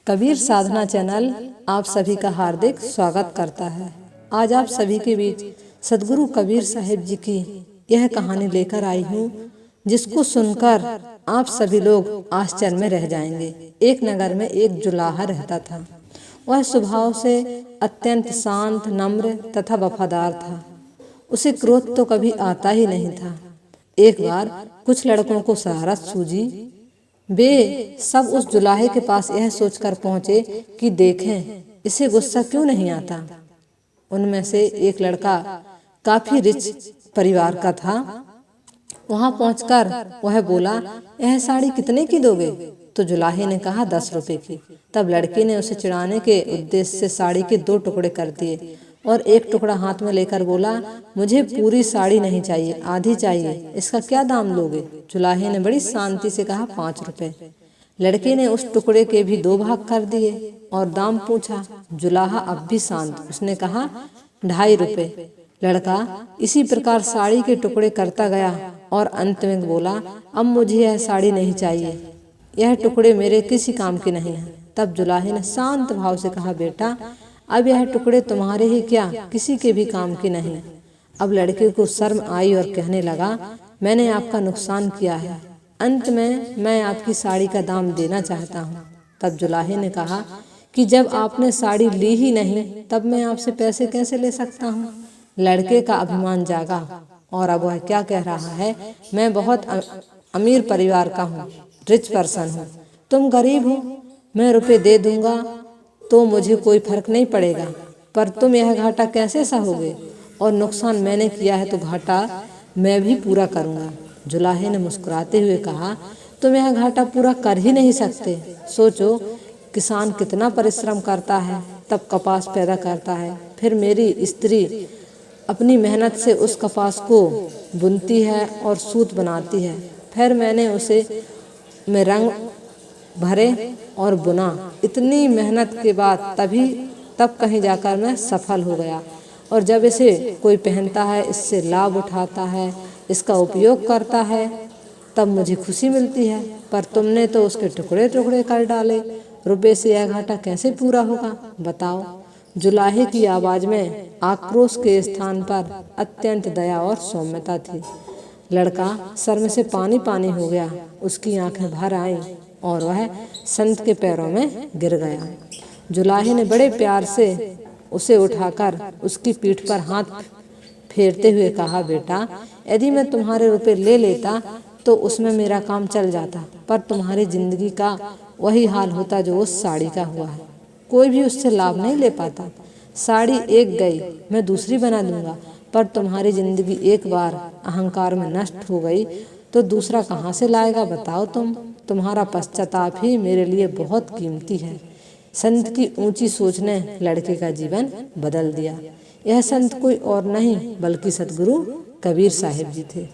कबीर साधना channel आप सभी का हार्दिक स्वागत करता है। आज आप सभी के बीच सदगुरु कबीर साहिब जी की यह कहानी लेकर आई हूँ, जिसको सुनकर आप सभी लोग आश्चर्य में रह जाएंगे। एक नगर में एक जुलाहा रहता था। वह स्वभाव से अत्यंत शांत, नम्र तथा वफादार था। उसे क्रोध तो कभी आता ही नहीं था। एक बार कुछ लड़कों को शरारत सूझी। वे सब उस जुलाहे के पास यह सोचकर पहुंचे कि देखें इसे गुस्सा क्यों नहीं आता। उनमें से एक लड़का काफी रिच परिवार का था। वहां पहुंचकर वह बोला, यह साड़ी कितने की दोगे? तो जुलाहे ने कहा 10 रुपए की। तब लड़के ने उसे चिढ़ाने के उद्देश्य से साड़ी के 2 टुकड़े कर दिए और एक टुकड़ा हाथ में लेकर बोला, मुझे पूरी साड़ी नहीं चाहिए, आधी चाहिए। इसका क्या दाम लोगे? जुलाहे ने बड़ी शांति से कहा 5 रुपए। लड़के ने उस टुकड़े के भी 2 भाग कर दिए और दाम पूछा। जुलाहा अब भी शांत, उसने कहा 2.5 रुपए। लड़का इसी प्रकार साड़ी के टुकड़े करता गया और अंत में बोला, अब मुझे यह साड़ी नहीं चाहिए, यह टुकड़े मेरे किसी काम के नहीं हैं। तब जुलाहे ने शांत भाव से कहा, बेटा अब यह टुकड़े तुम्हारे ही क्या, किसी के भी काम के नहीं। अब लड़के को शर्म आई और कहने लगा, मैंने आपका नुकसान किया है, अंत में मैं आपकी साड़ी का दाम देना चाहता हूँ। तब जुलाहे ने कहा कि जब आपने साड़ी ली ही नहीं तब मैं आपसे पैसे कैसे ले सकता हूँ। लड़के का अभिमान जागा और अब वह क्या कह रहा है, मैं बहुत अमीर परिवार का हूँ, रिच पर्सन हूँ, तुम गरीब हो, मैं रुपए दे दूंगा तो मुझे कोई फर्क नहीं पड़ेगा, पर तुम यह घाटा कैसे सहोगे? और नुकसान मैंने किया है तो घाटा मैं भी पूरा करूंगा। जुलाहे ने मुस्कुराते हुए कहा, तुम यह घाटा पूरा कर ही नहीं सकते। सोचो, किसान कितना परिश्रम करता है, तब कपास पैदा करता है, फिर मेरी स्त्री अपनी मेहनत से उस कपास को बुनती है और सूत बनाती है, फिर मैंने उसे में रंग भरे और बुना। इतनी मेहनत के बाद तब कहीं जाकर मैं सफल हो गया, और जब इसे कोई पहनता है, इससे लाभ उठाता है, इसका उपयोग करता है, तब मुझे खुशी मिलती है। पर तुमने तो उसके टुकड़े टुकड़े कर डाले, रुपए से यह घाटा कैसे पूरा होगा, बताओ। जुलाहे की आवाज में आक्रोश के स्थान पर अत्यंत दया और सौम्यता थी। लड़का शर्म से पानी पानी हो गया, उसकी आंखें भर आईं और वह संत के पैरों में गिर गया। जुलाहे ने बड़े प्यार से उसे उठाकर उसकी पीठ पर हाथ फेरते हुए कहा, बेटा यदि मैं तुम्हारे रुपए ले लेता तो उसमें मेरा काम चल जाता, पर तुम्हारी जिंदगी का वही हाल होता जो उस साड़ी का हुआ है। कोई भी उससे लाभ नहीं ले पाता। साड़ी एक गई, मैं दूसरी बना दूंगा, पर तुम्हारी जिंदगी एक बार अहंकार में नष्ट हो गई तो दूसरा कहाँ से लाएगा, बताओ तुम। तुम्हारा पश्चाताप ही मेरे लिए बहुत कीमती है। संत की ऊंची सोच ने लड़के का जीवन बदल दिया। यह संत कोई और नहीं बल्कि सदगुरु कबीर साहिब जी थे।